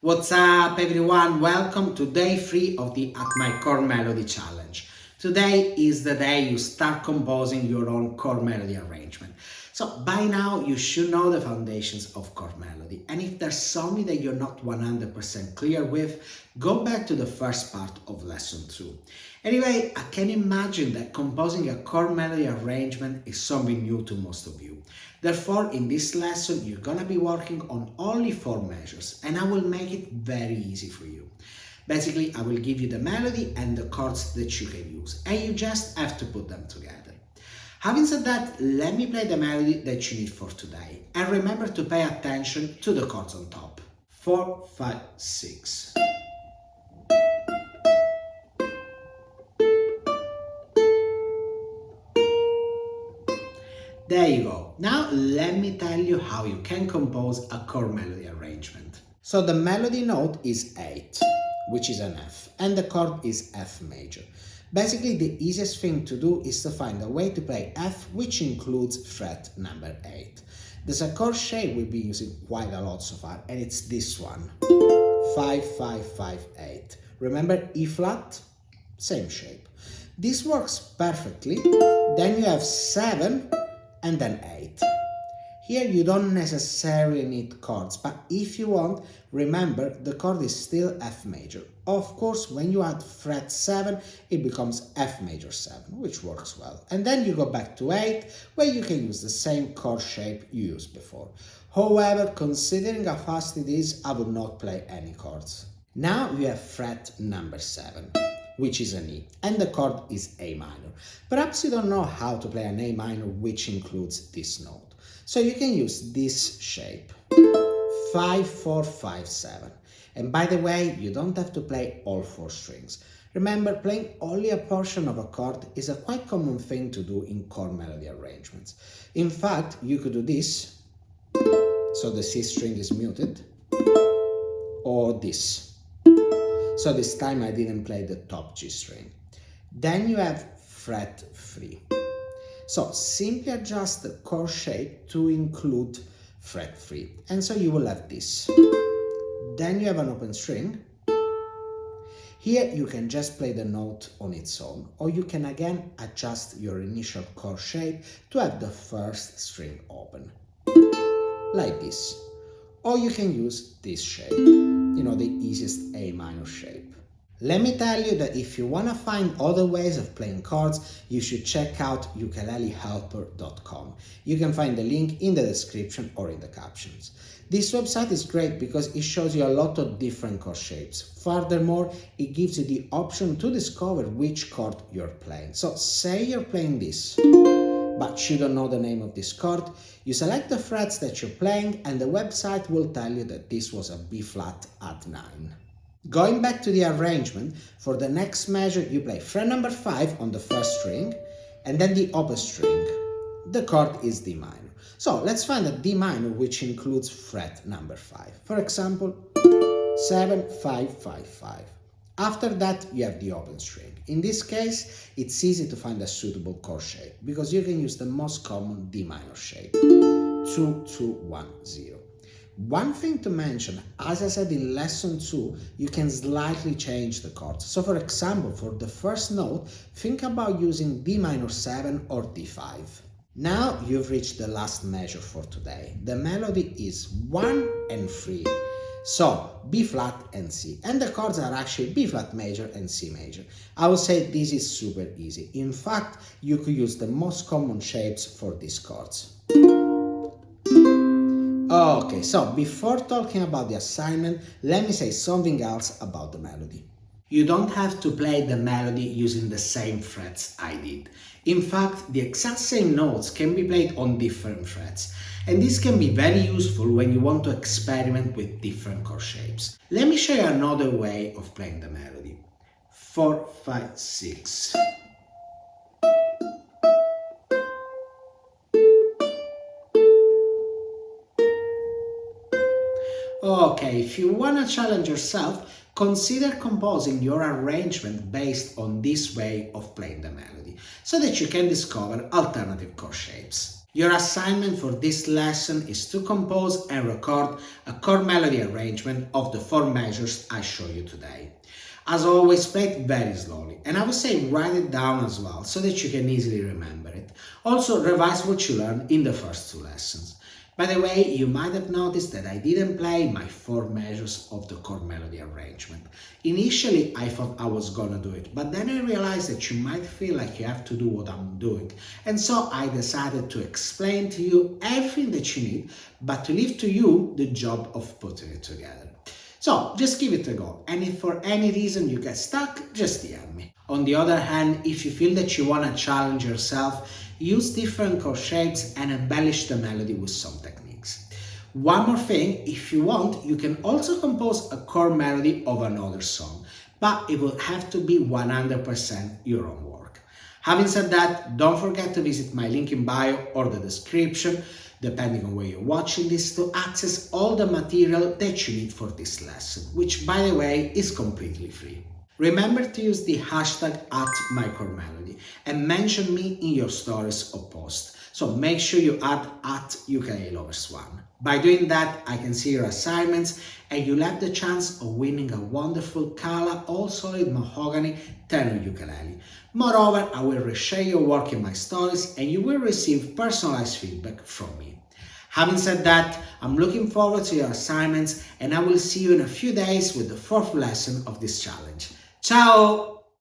What's up everyone? Welcome to day 3 of the At My Chord Melody challenge. Today is the day you start composing your own chord melody arrangement. So by now you should know the foundations of chord melody, and if there's something that you're not 100% clear with, go back to the first part of lesson 2. Anyway, I can imagine that composing a chord melody arrangement is something new to most of you. Therefore, in this lesson, you're gonna be working on only 4 measures, and I will make it very easy for you. Basically, I will give you the melody and the chords that you can use, and you just have to put them together. Having said that, let me play the melody that you need for today, and remember to pay attention to the chords on top. 4, 5, 6. There you go. Now let me tell you how you can compose a chord melody arrangement. So the melody note is 8, which is an F, and the chord is F major. Basically, the easiest thing to do is to find a way to play F which includes fret number 8. There's a chord shape we've been using quite a lot so far, and it's this one. 5, 5, 5, 8. Remember E flat? Same shape. This works perfectly. Then you have 7 and then 8. Here you don't necessarily need chords, but if you want, remember the chord is still F major. Of course, when you add fret 7, it becomes F major 7, which works well. And then you go back to 8, where you can use the same chord shape you used before. However, considering how fast it is, I would not play any chords. Now you have fret number 7, which is an E, and the chord is A minor. Perhaps you don't know how to play an A minor which includes this note. So you can use this shape, 5, 4, 5, 7. And by the way, you don't have to play all 4 strings. Remember, playing only a portion of a chord is a quite common thing to do in chord melody arrangements. In fact, you could do this, so the C string is muted, or this. So this time I didn't play the top G string. Then you have fret 3. So simply adjust the chord shape to include fret 3. And so you will have this. Then you have an open string. Here you can just play the note on its own, or you can again adjust your initial chord shape to have the first string open, like this. Or you can use this shape, the easiest A minor shape. Let me tell you that if you want to find other ways of playing chords, you should check out ukulelehelper.com. You can find the link in the description or in the captions. This website is great because it shows you a lot of different chord shapes. Furthermore, it gives you the option to discover which chord you're playing. So say you're playing this, but you don't know the name of this chord, you select the frets that you're playing and the website will tell you that this was a B flat at 9. Going back to the arrangement, for the next measure you play fret number 5 on the first string and then the open string. The chord is D minor. So let's find a D minor which includes fret number 5. For example, 7, 5, 5, 5. After that you have the open string. In this case, it's easy to find a suitable chord shape because you can use the most common D minor shape, 2, 2, 1, 0. One thing to mention, as I said in lesson 2, you can slightly change the chords. So for example, for the first note, think about using D minor 7 or D5. Now you've reached the last measure for today. The melody is 1 and 3. So B flat and C. And the chords are actually B flat major and C major. I would say this is super easy. In fact, you could use the most common shapes for these chords. Okay, so before talking about the assignment, let me say something else about the melody. You don't have to play the melody using the same frets I did. In fact, the exact same notes can be played on different frets, and this can be very useful when you want to experiment with different chord shapes. Let me show you another way of playing the melody. 4, 5, 6. Okay, if you want to challenge yourself, consider composing your arrangement based on this way of playing the melody, so that you can discover alternative chord shapes. Your assignment for this lesson is to compose and record a chord melody arrangement of the 4 measures I show you today. As always, play it very slowly, and I would say write it down as well so that you can easily remember it. Also, revise what you learned in the first 2 lessons. By the way, you might have noticed that I didn't play my 4 measures of the chord melody arrangement. Initially, I thought I was gonna do it, but then I realized that you might feel like you have to do what I'm doing. And so I decided to explain to you everything that you need, but to leave to you the job of putting it together. So just give it a go, and if for any reason you get stuck, just DM me. On the other hand, if you feel that you want to challenge yourself, use different chord shapes and embellish the melody with some techniques. One more thing, if you want, you can also compose a chord melody of another song, but it will have to be 100% your own work. Having said that, don't forget to visit my link in bio or the description, depending on where you're watching this, to access all the material that you need for this lesson, which, by the way, is completely free. Remember to use the hashtag @mychordmelody and mention me in your stories or posts. So make sure you add @UkuleleLovers1. By doing that, I can see your assignments and you'll have the chance of winning a wonderful Carla All Solid Mahogany tenor ukulele. Moreover, I will reshare your work in my stories and you will receive personalized feedback from me. Having said that, I'm looking forward to your assignments and I will see you in a few days with the 4th lesson of this challenge. Ciao!